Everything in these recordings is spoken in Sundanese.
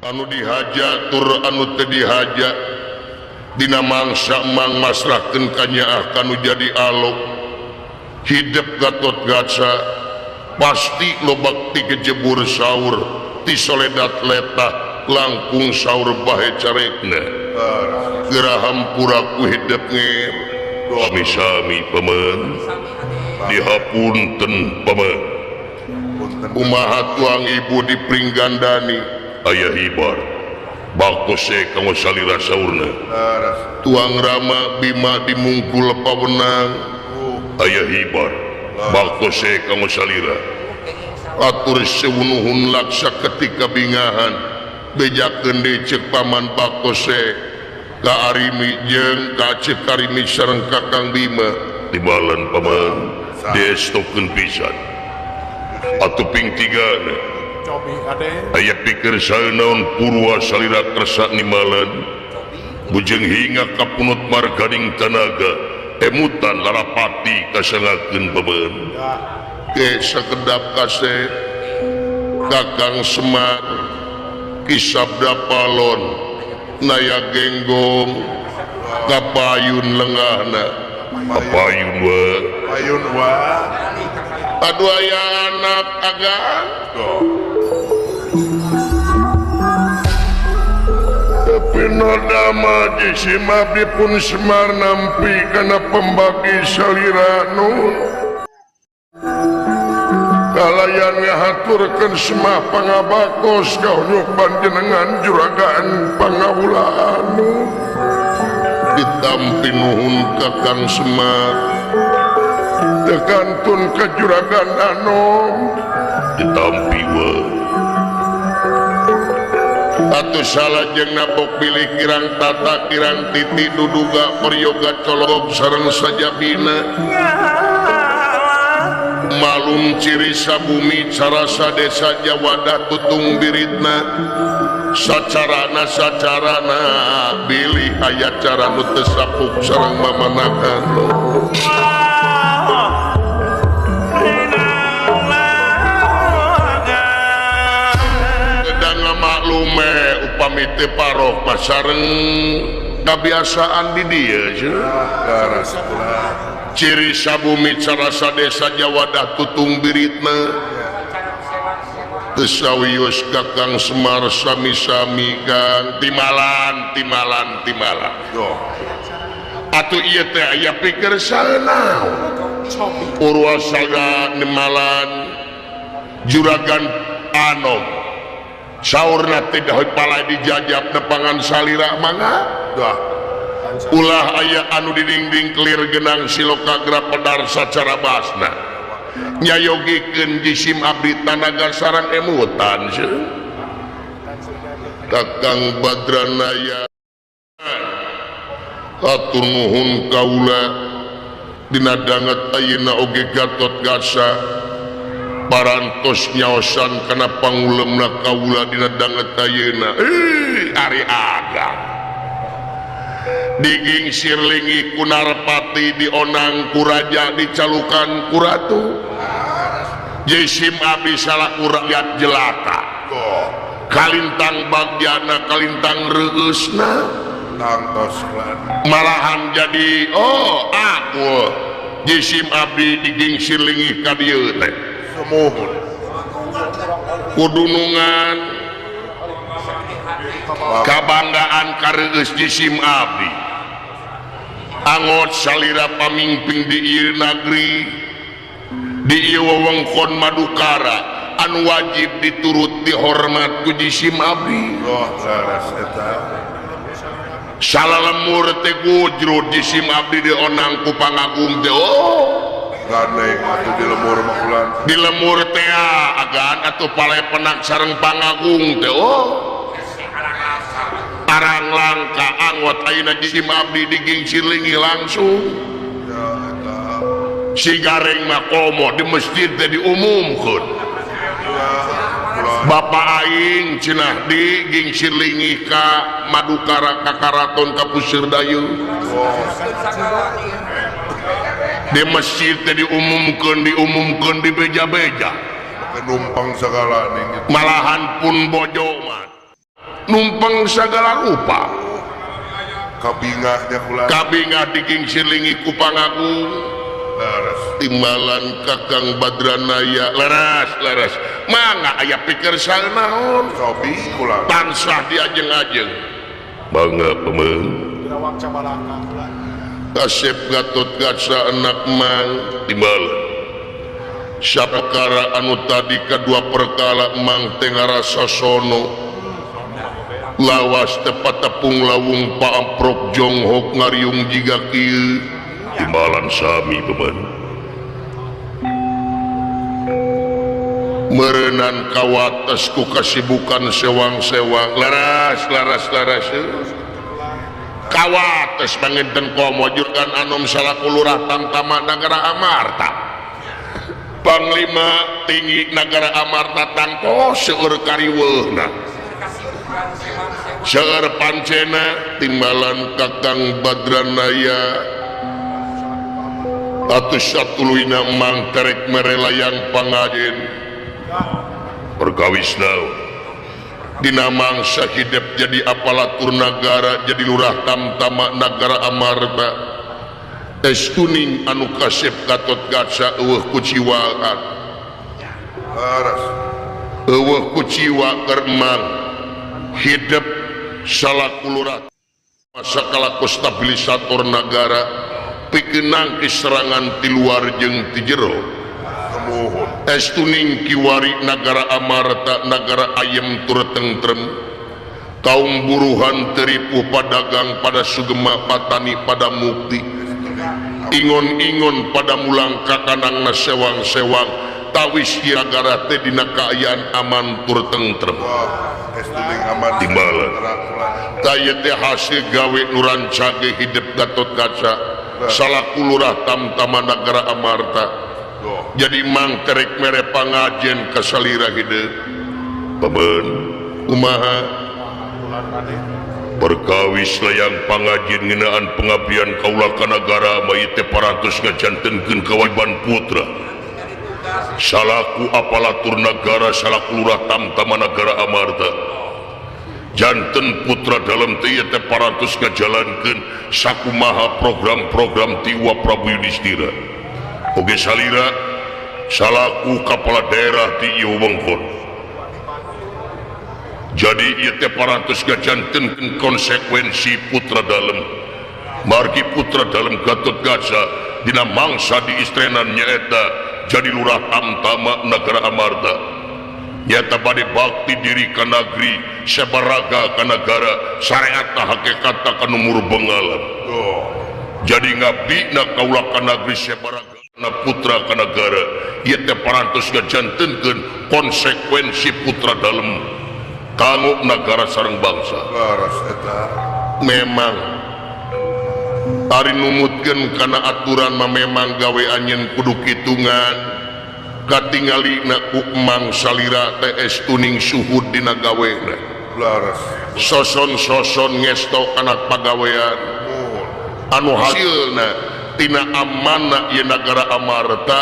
anu dihaja tur anu teu dihaja dina mangsa mang masrahkeun ka nyaah kanu jadi alok hidup Gatot Kaca pasti lo bakti kejebur saur ti soledat letah langkung saur bahe carekna geraham puraku hidup ngir sami-sami paman dihapunten paman kumaha tuang ibu dipringgandani aya hibar bakose kanggo salira saurna tuang Rama Bima dimungkul pawenang aya hibar bakose kanggo salira atur seunuhun laksa ketika bingahan bejakeun deui ceuk paman bakose ka Arimi jeung ka ceuk Arimi sareng Kakang Bima tibalan paman diestokeun pisan atuh ping tigana aya pikir saeunaon purwa salira kersa nimalan bujeng hinga kapunut marganing tanaga emutan larapati kasangakeun paman ke sakedap kase Kakang Semar kisabda palon naya genggong kapayun lengahna kapayun wa aduh aya anak agan tapi nodama jisim abdi pun Semar nampi kana pembagi salira nun kalayan ngahaturkeun semah pangabakos kaunyuk panjenengan juragan pangawulaan ditampi nuhun Kakang Semar tekantun ke juragan Anom ditampi wa atuh salajeng napok pilih kirang tata kirang titi duduga peryoga colok sareng sajabina malum ciri sabumi carasa desa Jawada tutung biritna sacarana bilih aya cara nu teu sapuk sareng mamanakan maklume upami teu paroh pasareng kabiasaan di dieu ciri sabumi carasa desa Jawada tutung biritna tesawius Kakang Semar sami-sami Kang timalan atuh ieu teh aya pikir saeunaon Purwasaga nimalan juragan Anom saurna teh dahoy pala dijajab nepangan salira mangga ulah aya anu didingding kelir genang silokagra pedar sacara basna nyayogikeun jisim abdi tanaga sareng emutan Kakang Badranaya atur nuhun kaula dina danget ayeuna oge Gatot Kaca parantos nyaosan kana pangulemna kaula dina danget ayeuna ari aga digingsir lingi ku Narpati dionang ku raja dicalukan ku ratu jisim abdi salaku rakyat jelata kalintang bagyana kalintang reueusna malahan jadi aku jisim abdi digingsir lingi ka dieu teh semuhun kudunungan kabanggaan kareueus jisim abdi angot salira pamimpin di ieu nagri di ieu wewengkon Madukara anu wajib diturut dihormat ku jisim abdi salalemur teh gujrut jisim abdi dionang ku pangagung teh gandeng atuh dilemur makulan dilemur teh agan atuh pale penak sareng pangagung teh arang langka angot ayeuna jisim abdi digingsir lingi langsung si gareng makomo di masjid teh diumumkeun Bapak aing cenah digingsir lingi ka Madukara ka Karaton ka Puseur Dayu di masjid teh diumumkeun di beja-beja numpang segala nih malahan pun bojo mah numpang segala rupa kabingah diking silingi ku pangagung timbalan Kakang Badranaya laras mangga aya pikir naon tansah diajeng-ajeng bangga pemeng Kasep Gatot Kaca anak mang timbalan sapakara anu tadi kedua perkala mang tengah rasa sono lawas tepat tepung lawung paamprok jonghok ngariung jiga kieu timbalan sami beban merenan kawates ku kasibukan sewang-sewang laras kawates panginten komojurkan anom salaku lurah Tamtama Nagara Amarta Panglima tinggi Nagara Amarta tangko seueur kariweuna seueur pancena timbalan Kakang Badranaya atus satuluina mang terek merelayang pangajen perkawisna dina mangsa hidup jadi apalatur nagara jadi lurah Tamtama Nagara Amarta estuning anu Kasep Gatot Kaca eueuh kuciwaan eueuh kuciwa kermang hidup salaku lurah masakala stabilisator negara pikenang serangan ti luar jeung ti jero estuning kiwari Nagara Amarta Nagara ayem tur tentrem kaum buruhan teripu padagang pada sugema patani pada mukti ingon-ingon pada mulang kakanangna sewang-sewang tawis nagara teh dina kaayaan aman tur tentrem timbalan taya teh hasil gawe nurancage hidup Gatot Kaca salaku lurah Tamtama Nagara Amarta jadi mang terek mere pangajen kasalira hidup peben kumaha perkawis layang pangajen ngeunaan pengabdian kaula ka nagara bayi teh parantos ngajantenkeun kewajiban putra salaku apalatur nagara salaku lurah Tamtama Nagara Amarta janten putra dalam teh teh parantos ngajalankeun sakumaha program-program tiwa Prabu Yudhistira oge salira salaku kepala daerah di ieu wewengkon jadi ieu teh parantos ngajantenkeun konsekuensi putra dalem margi putra dalem Gatot Kaca dina mangsa diistrenan nyaeta jadi lurah Tamtama Nagara Amarta nyata bade bakti diri ka nagri sabaraga ka nagara syariatna hakikatna ka numur bengalan jadi ngabdina kaula ka nagri sabaraga na putra ka nagara ieu teh parantos ngajantenkeun konsekuensi putra dalem kanggo nagara sareng bangsa memang ari numutkeun kana aturan mah memang gawe anjeun kudu kitungan katinggalina ku emang salira teh estuning suhud dina gawena soson-soson ngesto anak pagawean anu hasilna tina amanna ieu Nagara Amarta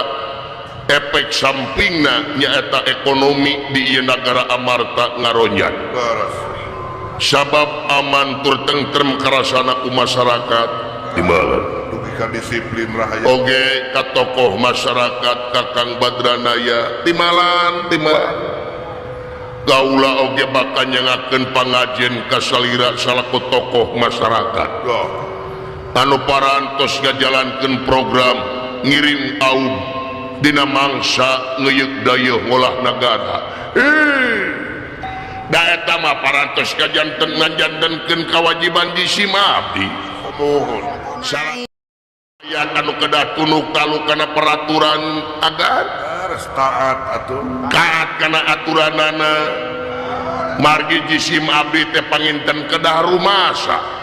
efek sampingna nyaeta ekonomi di ieu Nagara Amarta ngaronjat sabab aman tur tentrem karasana ku masyarakat timbalan disiplin rakyat oge ka tokoh masyarakat Kakang Badranaya timbalan gaula oge bakal nyangakeun pangajen ka salira salaku tokoh masyarakat anu parantos ngajalankeun program ngirim aub dina mangsa ngeuyeuk dayeuh ngolah nagara da eta mah parantos ngajantenkeun kewajiban jisim abdi mohon ya anu kedah tunuk talu kana peraturan agar harus taat atuh taat kana aturanana margi jisim abdi teh panginten kedah rumasa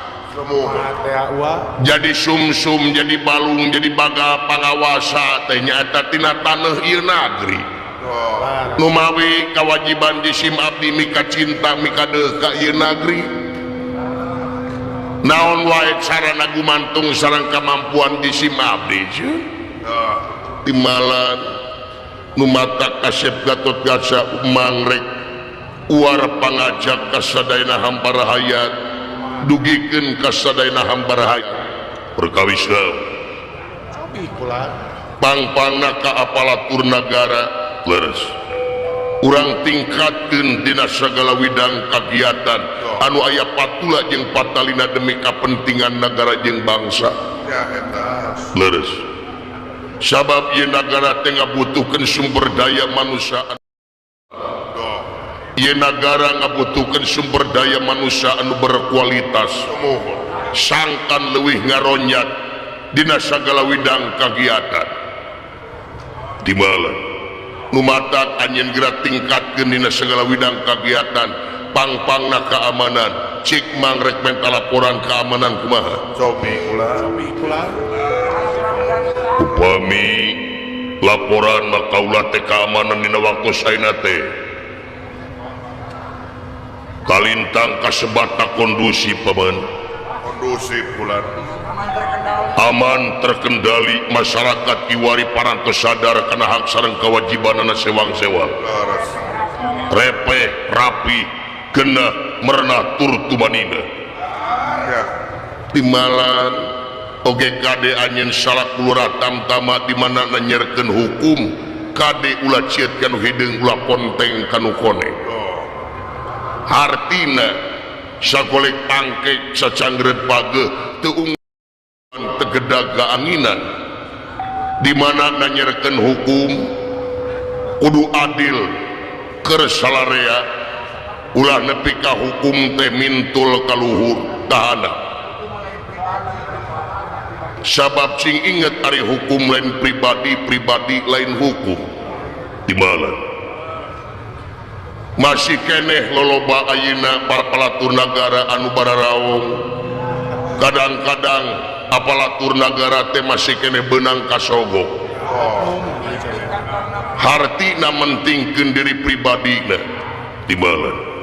jadi sumsum jadi balung jadi baga pangawasa teh nyaeta tina taneuh ieu nagri nu mawi kewajiban jisim abdi mika cinta mika deuk ka ieu nagri naon wae sarana gumantung sareng kemampuan jisim abdi timbalan nu mata Kasep Gatot Kaca mangrek uar pangajak kasadayana hamba rahayat dugikeun kasadayana hamba rahayat perkawis pangpangna ka aparatur nagara leres urang tingkatkeun dina sagala widang kagiatan anu aya patula jeung patalina demi kapentingan negara jeung bangsa leres sabab ieu nagara teh ngabutuhkeun sumber daya manusia ieu nagara ngabutuhkeun sumber daya manusia anu berkualitas sangkan leuwih ngaronyat dina sagala widang kagiatan timbalan nu matak anjeun gerak tingkatkeun dina sagala widang kagiatan pangpangna keamanan cik mang rek menta laporan keamanan kumaha cobi kula upami laporan makaula teh keamanan dina waktu saena teh kalintang kasebata kondusif paman kondusif kula aman terkendali masyarakat kiwari parantos sadar kana hak sareng kewajibanana sewang-sewang repeh rapi genah merenah tur tumanina ya timbalan oge kade anjeun salak lurah tamtama di mana nanyerkeun hukum kade ulah cieut kanu hideung ulah ponteng kanu koneng hartina sagolek tangkek sacanggeut page teu ungguan tegedag gaanginan di mana nanyerkeun hukum kudu adil keur salarea ulah nepi ka hukum teh mintul ka luhur tahanap sabab cing inget ari hukum lain pribadi lain hukum timbalan masih keneh loloba ayeuna para palatur nagara anu bararaong kadang-kadang apalatur nagara teh masih keneh beunang kasogok hartina mentingkeun diri pribadina timbalan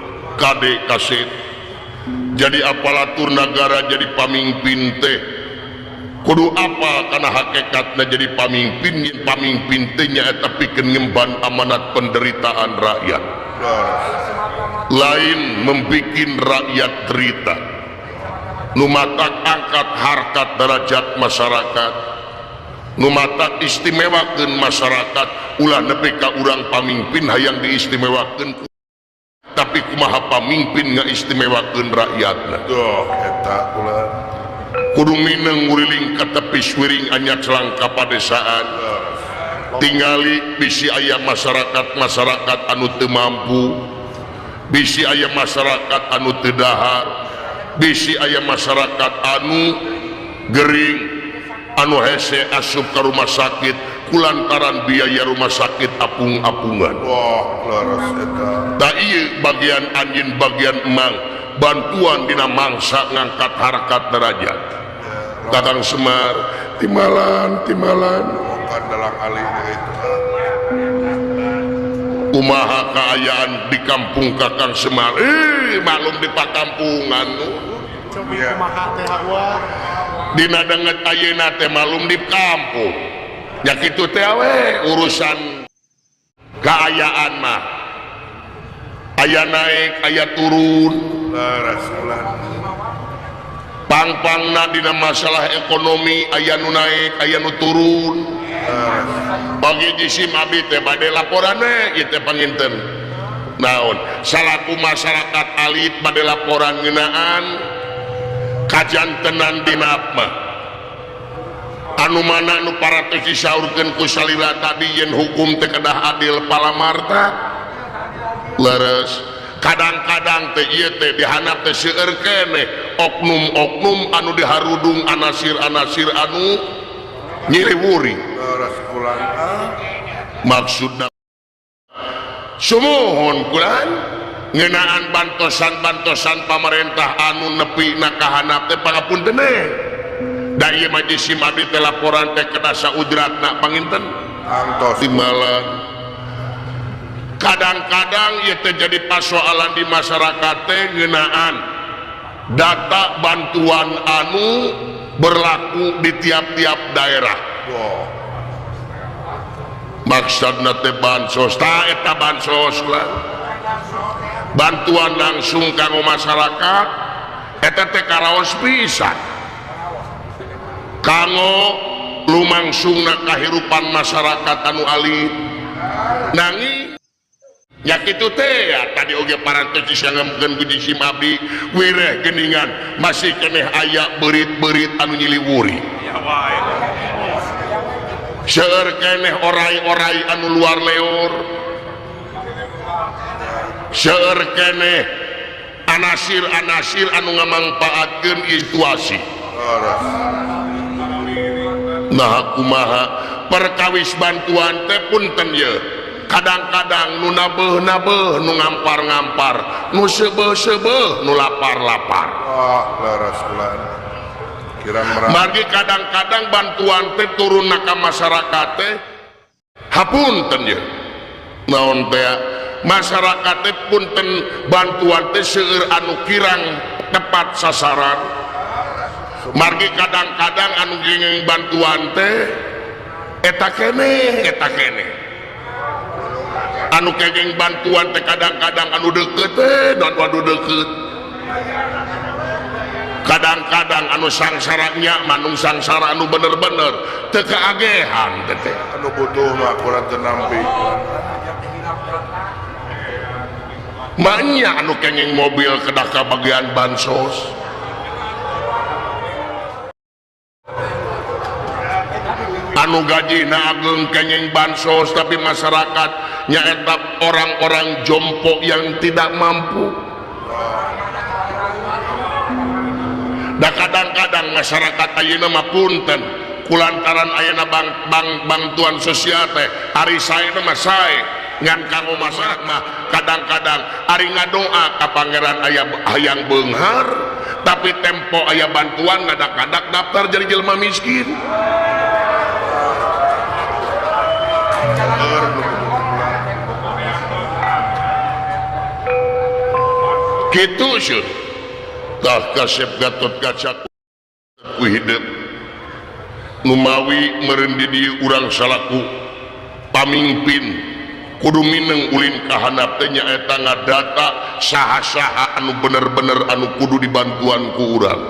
kade kaset jadi apalatur nagara jadi pamimpin teh kudu apa karena hakikatna jadi pamimpin yen pamimpin teh nyaeta pikeun ngemban amanat penderitaan rakyat lain membikin rakyat derita numatak angkat harkat derajat masyarakat numatak istimewakeun masyarakat ulah nepi ka urang pamimpin hayang diistimewakeun tapi kumaha pamimpin ngaistimewakeun rakyatna eta kula kudu mineng nguriling ka tepi swiring anyar celang ka padesaan tingali bisi aya masyarakat anu teu mampu bisi aya masyarakat anu teu dahar bisi aya masyarakat anu gering anu hese asup ka rumah sakit kulantaran biaya rumah sakit apung-apungan wah leres eta da ieu bagian anjeun bagian emang bantuan dina mangsa ngangkat harkat derajat Kakang Semar timbalan bukan dalam alih itu kumaha kaayaan di kampung Kakang Semar maklum di pakampungan cobi kumaha teh dina denget ayeuna teh maklum di kampung nya kitu teh we urusan kaayaan mah aya naik aya turun leres kula pangpangna dina masalah ekonomi aya nu naik aya nu turun bagi jisim abdi teh bade laporan we ieu teh panginten naon salaku masyarakat alit bade laporan ngeunaan kajantenan dina mah anu mana nu paratos disaurkeun ku salila tadi yen hukum teh kedah adil palamarta leres kadang-kadang teh ieu teh dihanap teh seueur keneh oknum-oknum anu diharudung anasir-anasir anu nyiriwuri maksudna sumuhun kulan ngeunaan bantosan-bantosan pamarentah anu nepi na kahanap teh pangapunten da ieu mah jisim abdi teh laporan teh kedah saudratna panginten angtos timbalan kadang-kadang ieu teh jadi persoalan di masyarakat teh ngeunaan data bantuan anu berlaku di tiap-tiap daerah maksudna teh bansos ta eta bansos lah bantuan langsung kanggo masyarakat eta teh karaos pisan kanggo lumangsungna kahirupan masyarakat anu alit nanging nya kitu teh ya tadi oge parantos disangemkeun ku jisim abdi wireh geuningan masih keneh aya beurit-beurit anu nyiliwuri seueur keneh orai-orai anu luar leor seueur keneh anasir-anasir anu ngamangpaatkeun situasi nah kumaha perkawis bantuan teh punten ye kadang-kadang nu nabeuh-nabeuh nu ngampar-ngampar nu seubeuh-seubeuh nu lapar-lapar laras ulah kirang margi kadang-kadang bantuan teh turun ka masyarakat teh hapunten ye naon teh masyarakat teh punten bantuan teh seueur anu kirang tepat sasaran margi kadang-kadang anu gingeng bantuan teh eta keneh anu kenging bantuan teh kadang-kadang anu deket teh dan anu deket kadang-kadang anu sangsaranya manung sangsara anu bener-bener teu kaagehan teh anu butuh mah kurang tenampi banyak anu kenging mobil kedah ka bagian bansos anu gajina ageung kenging bansos tapi masyarakat nyaeta orang-orang jompo yang tidak mampu dan kadang-kadang masyarakat ayeuna mah punten kulantaran ayeuna bantuan sosial teh ari saena mah sae ngan kanggo masyarakat mah kadang-kadang ari ngadoa ka pangeran aya hayang beunghar tapi tempo aya bantuan ngadak-ngadak daftar jadi jelema miskin gitu sih tah kasep Gatot Kaca ku hidup numawi meureun di dieu urang salaku pamimpin kudu mineng ulin ka handap teh nyaeta ngadata saha-saha anu bener-bener anu kudu dibantuan ku urang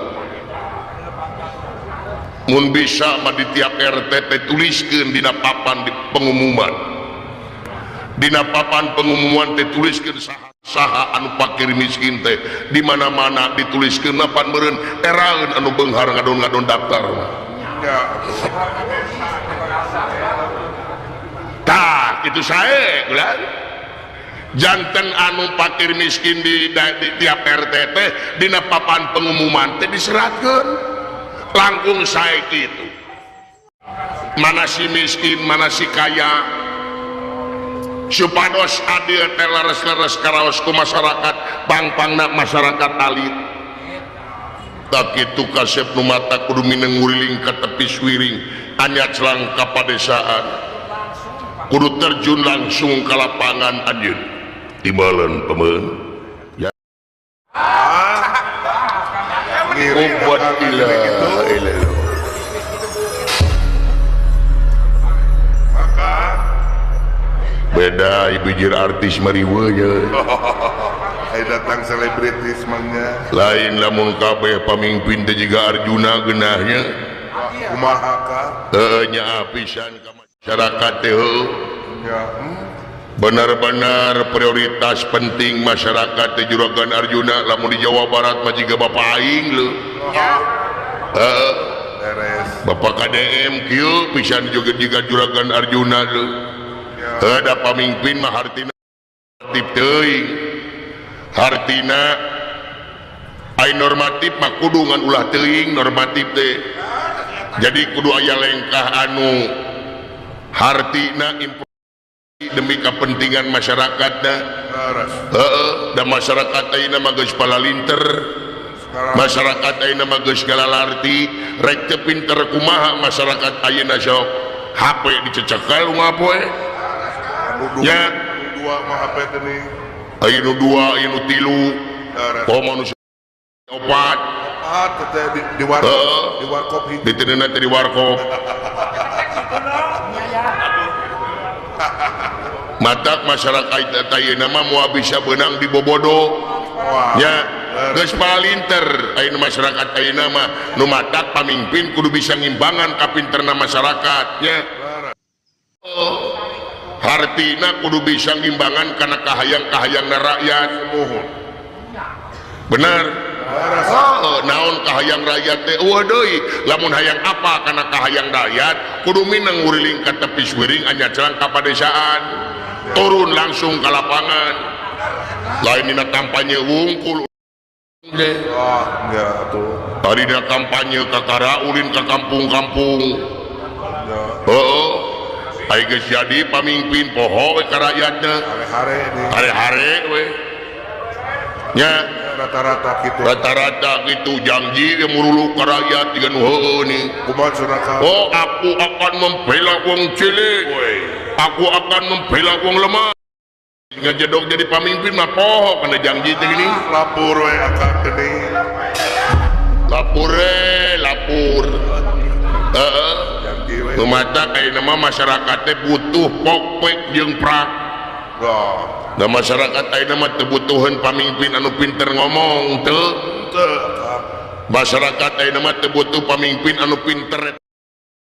mun bisa mah di tiap RT teh tuliskeun dina papan di pengumuman dina papan pengumuman teh tuliskeun saha anu fakir miskin teh di mana-mana dituliskeun napan meureun eraeun anu beunghar ngadon-ngadon daftar ya tah kitu sae ulah janten anu fakir miskin di tiap RT teh dina papan pengumuman teh diseratkeun langkung sae kitu mana si miskin mana si kaya supados adil teh leres-leres karaos ku masyarakat pang-pangna masyarakat alit tak kitu kasep nu mata kudu mineng nguriling ka tepi swiring anya celang ka padesaan kudu terjun langsung ka lapangan anjeun timbalan pemeun ya obat ilaha illallah beda ibijir artis mariweunya ai datang selebritis mangnya lain lamun kabeh pamimpin teh jiga Arjuna geunahnya kumaha ka nya pisan ka masyarakat teh ya benar-benar prioritas penting masyarakat teh juragan Arjuna lamun di Jawa Barat mah jiga bapak aing leuh beres bapak KDM kieu pisan juga jiga juragan Arjuna leuh ada pamimpin mah hartina normatif teuing hartina ai normatif mah kudu ngan ulah teuing normatif teh jadi kudu aya lengkah anu hartina demi kepentingan masyarakatna dan masyarakat ayeuna mah geus palalinter masyarakat ayeuna mah geus galalarti rek teu pinter kumaha masyarakat ayeuna sok HP dicecekal rumah poe nya dua mah HP teh nih aya nu dua aya nu tilu poho manusia opat teh di warkop diteunna teh di warkop matak masyarakat teh nama mau bisa benang di bobodo nya geus palinter ayeuna masyarakat ayeuna mah nu matak pamimpin kudu bisa ngimbangan ka pinterna masyarakat nya hartina kudu bisa ngimbangan kana kahayang-kahayangna rakyat bener naon kahayang rakyat teh deui lamun hayang apa kana kahayang rakyat kudu minang nguriling ka tepi suwering anya cerang ka padesaan turun langsung ke lapangan lain dina kampanye wungkul ya tuh tadi dina kampanye kakara ulin ke kampung-kampung ayo geus jadi pamimpin poho we ka rakyatna hare-hare we nya rata-rata gitu janji yang murulu ke rakyat dengan nih oh aku akan membela wong cilik aku akan membela wong lemah ngejedok jadi pemimpin mah poho kena janji ini lapor we akak gede lapor mata kayak nama masyarakatnya butuh pokpek jeung prak nah masyarakat ayeuna mah teu butuhan pamimpin anu pinter ngomong teu masyarakat ayeuna mah teu butuh pamimpin anu pinter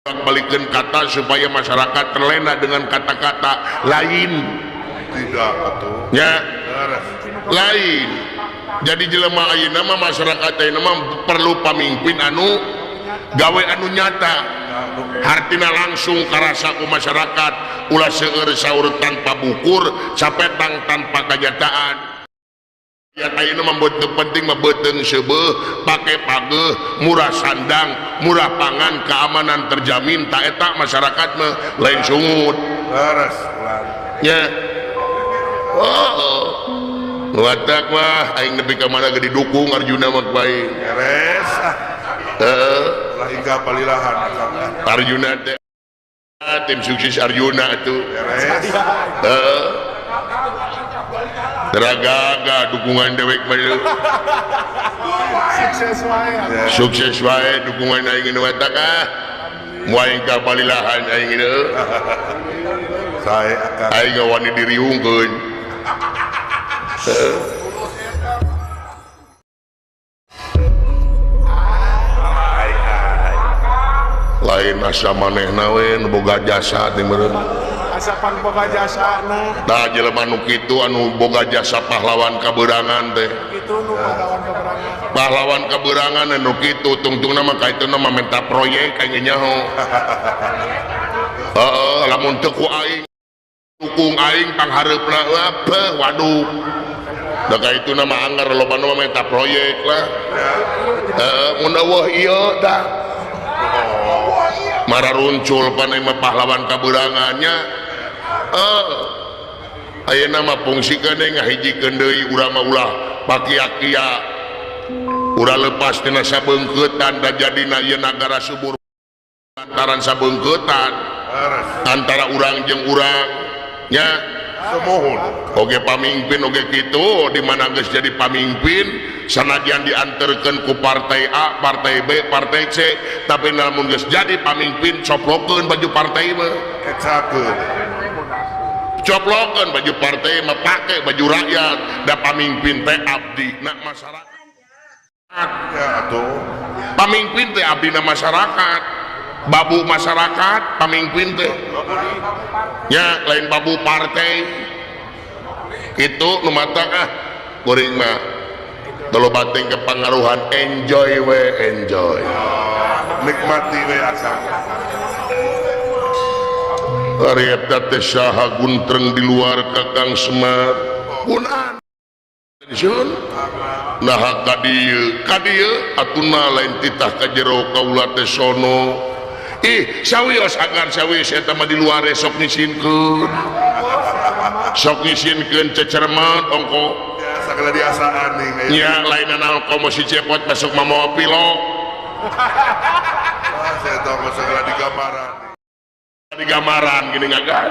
balikeun kata supaya masyarakat terlena dengan kata-kata lain tidak atuh nya lain jadi jelema ayeuna mah masyarakat ayeuna mah perlu pamimpin anu gawe anu nyata hartina langsung karasa ku masyarakat ulah seueur saur tanpa bukur capetang tanpa kenyataan ya ayeuna mah penting mah beuteung seubeuh pake pageuh murah sandang murah pangan keamanan terjamin tak eta masyarakat mah lain sungut beres nya watak mah aing nepi ka mana ge didukung Arjuna mah bae beres lah hingga palilahan Arjuna teh tim sukses Arjuna itu teraga dukungan dewek mah sukses wae dukungan aing nu eta moal ka palilahan aing saya akan aing wani diriungkeun lain asa manehna we nu boga jasa teh meureun asapan boga jasana tah jelema nu kitu anu boga jasa pahlawan kabeurangan teh itu nu pahlawan kabeurangan anu kitu tungtungna mah kaituna mah minta proyek aing nyaho lamun teu ku aing dukung aing panghareupna apa waduh da kaituna mah anggar loba nu minta proyek lah mun eueuh ieu tah mara runcul panai mah pahlawan kabeurangannya ayeuna mah fungsikeun ngahijikeun deui urang mah ulah pakia-kia ulah lepas tina sabeungkeutan da jadina ieu nagara subur lantaran sabeungkeutan antara urang jeung urang nya semohon oge pamimpin oge kitu di mana geus jadi pamimpin sanajan dianterkeun ku partai A, partai B, partai C tapi namun geus jadi pamimpin coplokeun baju partai mah kecakeun coplokeun baju partai mah pake baju rakyat da pamimpin teh abdi na masyarakat ya atuh pamimpin teh abdi na masyarakat babu masyarakat pamimpin teh nya lain babu partai itu nu mata kuring mah tolo bating kepangaruhan enjoy we enjoy nikmati we akang ari eta teh saha guntreng di luar Kakang Semar punaan sun nah ka dieu atuna lain titah ka jero kaula teh sono sawios agar sawios eta mah di luar sok ngisinkeun cecermat ongko sagala diasaan nih nya lain anu komo si cepot masuk mamawa pilok saya tahu sagala di gambaran gini ngagan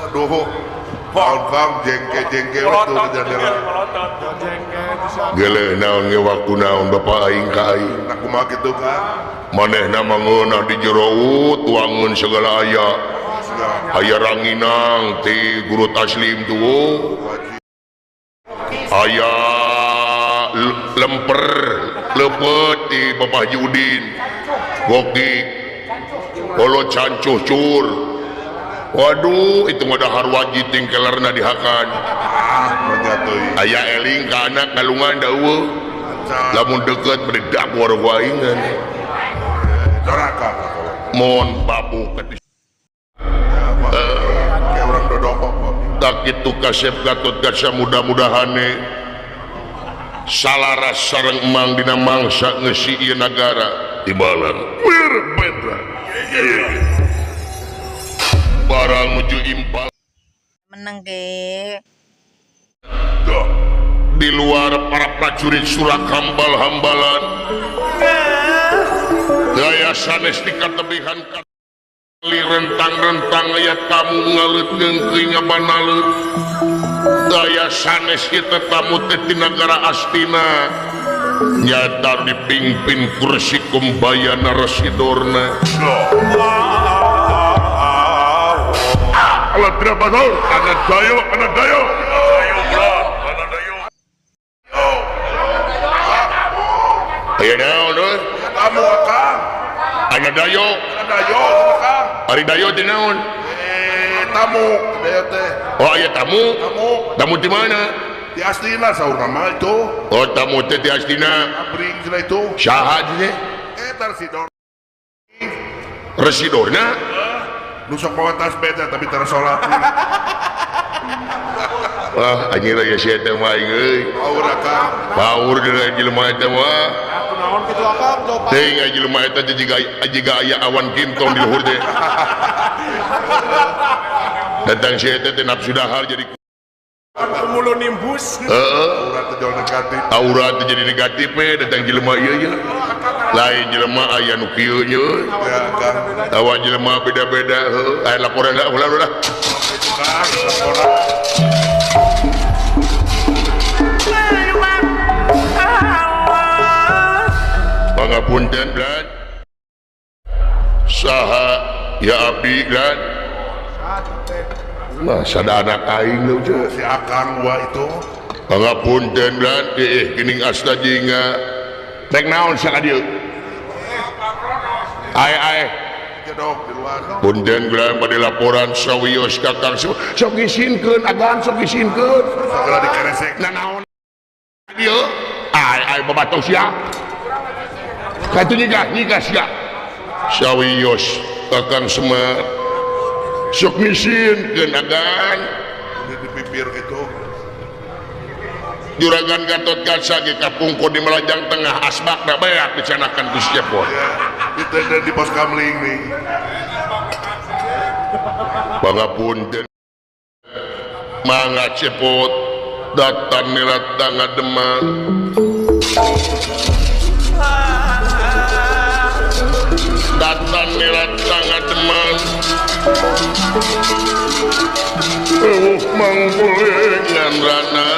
duh Kang jengke waktu kejadian geleh naon ngewaku naon bapak aing ka aing aku mah gitu kan manehna mangeunah di jero tuangeun segala aya aya Ranginang ti Guru Taslim tuh aya lemper lepet ti Bapak Yudin Goki Kolo Cancuh Cur waduh itu mah dahar wajib tingkelarna dihakan aya eling ka anak ngalungan daeuh lamun deket beri dapur waingan doraka mohon babu ketis kayak orang dodokok tak itu kasep Gatot Kaca mudah-mudahan salaras sareng emang dina mangsa ngeusi ieu nagara tibalan wir betra barang nuju impal menang ge di luar para prajurit surak hambal-hambalan gaya sanes dikatebihan kali rentang-rentang aya tamu ngaleutkeun keuing banalut gaya sanes kita tamu teh ti nagara Astina nyata dipimpin kursi kumbayana residorna Allah tidak betul anak dayo aya naon tamu akang anak dayo akang ari dayo teh naon tamu dayo teh oh aya tamu di mana di Astina saur nama itu oh tamu teh di Astina abring cina itu saha teh tersidor residorna nusok bawa tas beda tapi tersolat wah anjing ya sia teh mah aing euy aur akang baur deui jelema eta mah Kunaon kitu akang coba. teuing jelema eta teh jiga aya awan kintong di luhur teh datang sia eta teh nafsu dahar jadi Cumulonimbus. aura teh jauh negatif aura teh jadi negatif datang jelema ieu lain jelema aya nu kieu nya ya akang tawa jelema beda-beda aya laporan lah ulah pangapunten Glad saha ya abdi Glad mah sadana aing lu si akang wa itu pangapunten Glad geuning asta jinga rek naon sak dieu ai jedok di luar punten Glad bade laporan sawios kakang sok gisinkeun agan sok gisinkeun segala dikeresek nah naon dieu ai babatong sia katu nyigah sia sawios kakang Semar sok ngisinkeun agan di pipir gitu Juragan Gatot Kaca ge kapungkur di Melajang Tengah asbakna beak dicanakan ku Cepot ya itu di pos kamling nih pangapunten mangga Cepot datan nilat tangga Demang datan nilat tangga Demang mangguleng nganrana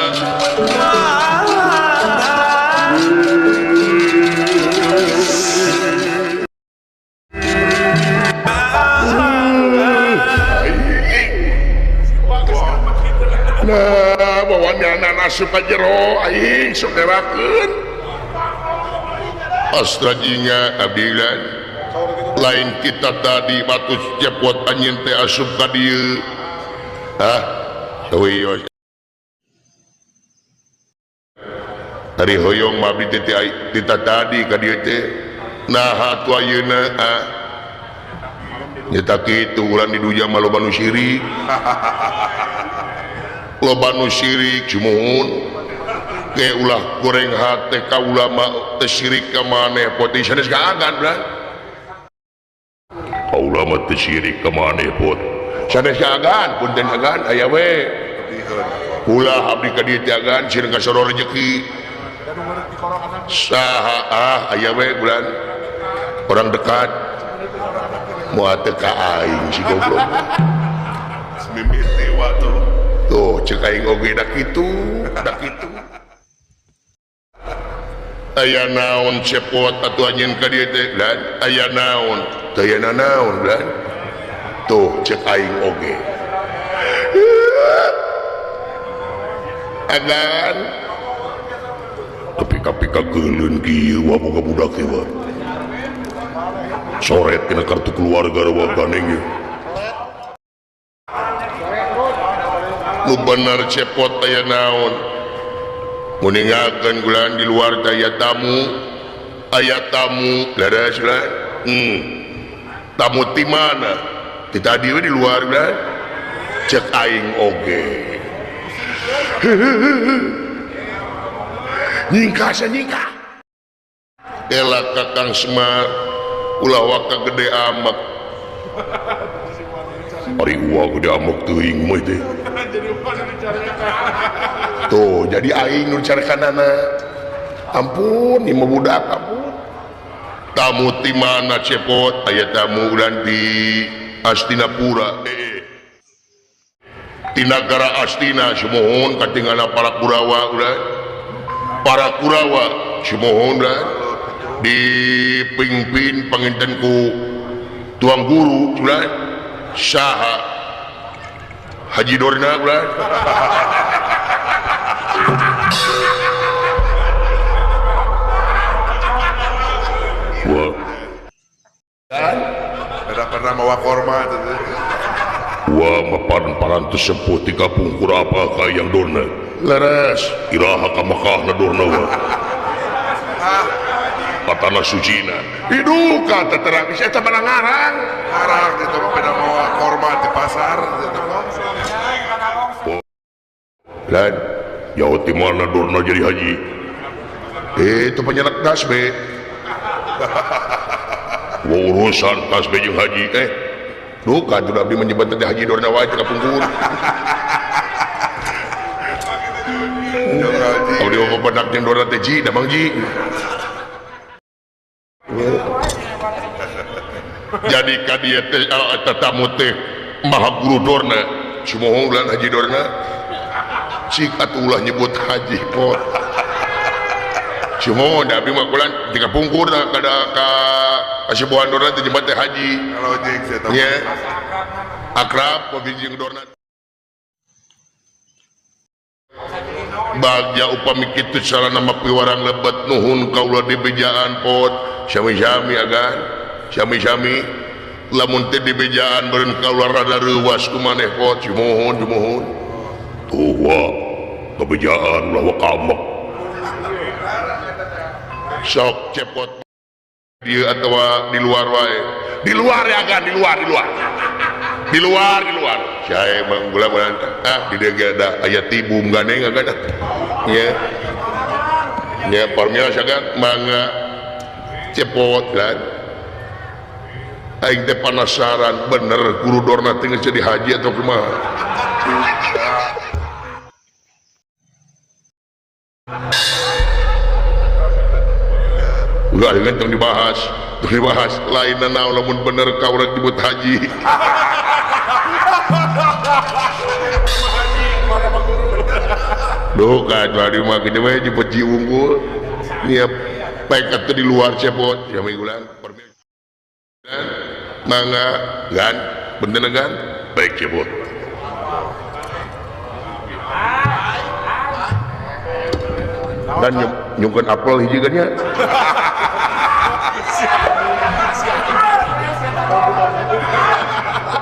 nah bawanya anak suka jero aing soderakeun astra jinga abdilan lain kita tadi batu Cepot anjeun teh asup ka dieu sawios dari hoyong mabdi teh kita tadi ka dieu teh nah atuh ayeuna nyata kitu ulah di dunya mah loba nu syirik loba nu syirik cumuhun ke ulah goreng hate ka ulama teh syirik ka maneh poti sanes kaagan bran ka ulama teh syirik ka maneh pot sanes kaagan punten agan aya we ulah abdi ka dieu teh agan sieun kasoro rezeki saha aya we bulan orang dekat moal teu ka aing si goblok mimiti waktu tuh cek aing oge da kitu aya naon Cepot atuh anjeun ka dieu teh Glad aya naon teu aya naon Glad tuh cek aing oge agan tapi kapika geulun kieu wa boga budak teh wa soret kena kartu keluarga wa ganeng ye nu bener cepot aya naon meninggalkan gulan di luar aya tamu leres lah tamu di mana di tadi di luar lah cek aing oge nyingka elak kakang Semar ulah waka gede amak ari uwa gede amak teuing mah teh tuh jadi aing nu carekanana ampun ieu budak ampun tamu ti mana cepot aya tamu ulan di Astinapura di negara Astina sumohon katinggalna para Kurawa ulan para Kurawa sumohon ulan dipimpin panginten ku tuang guru ulan saha Haji Dorna ulan wah Ada pernah mawa korma wah mapan tersebut di kampung Kurapa kayang Dorna leres iraha ka Mekah na Dorna wah katana sucina hidup kata terang saya barang ngarang itu pernah mawa korma di pasar dan jauh timana Dorna jadi haji itu penyenak tasbih urusan tasbih jeung haji duka tuh abdi menyebut tadi Haji Dorna wae ka pungkur abdi mau bedak jeung Dorna teh ji da Bang Ji jadi ka dieu teh tetamu teh maha guru Dorna sumohon bulan Haji Dorna cik atulah nyebut haji pot sumohon da abdi mah kulan tinggal pungkur da kada ka kasibuhan Dorna teh nyebut teh haji kalau jeng saya tahu nya akrab pabijing Dorna bagja upami kitu sarana mapiwarang lebet nuhun kaula di bejaan pot sami-sami agan sami-sami lamun teh di bejaan beureun kaula rada reuwas kumaneh pot sumohon tuh wa kebejaan ulah wa kamek sok cepot dia atau di luar wae di luar ya kan di luar saya emang bulan di dia ada ayat tibum ganeng agak ya parmias kan mangga cepot kan aing teh penasaran bener guru Dorna teh jadi haji atau kumaha enggak dengan yang dibahas lain naon lamun bener kau rek disebut haji duh kan tadi mah kita mah jemput ji unggul niap baik atuh di luar cepot ya minggulan mangga gan bener gan baik cepot dan nyungkeun apel hiji kan nya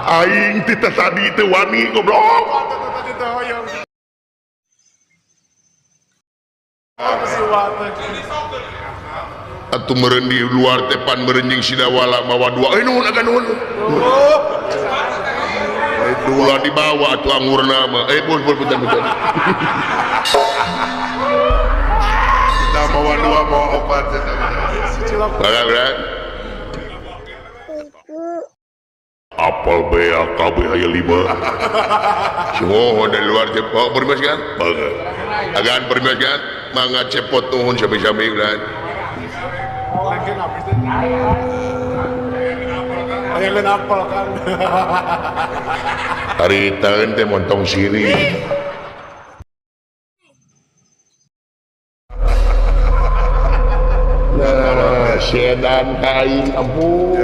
aing tita tadi teu wani goblok atuh meureun di luar teh pan meureun jeung sidawala mawa dua nuhun aga nuhun dua dibawa atuh angurna mah pun betul kita mawa dua mawa opat berat apal bea KB aya 5 semua dari luar cepot permis kan bagus agan permis kan mangga cepot nuhun sami-sami kan Ayo lain apel kan. hari tahun teh montong siri nah sedan kain ampun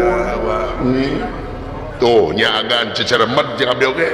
tuh nyagan cecermet jeung abdi oge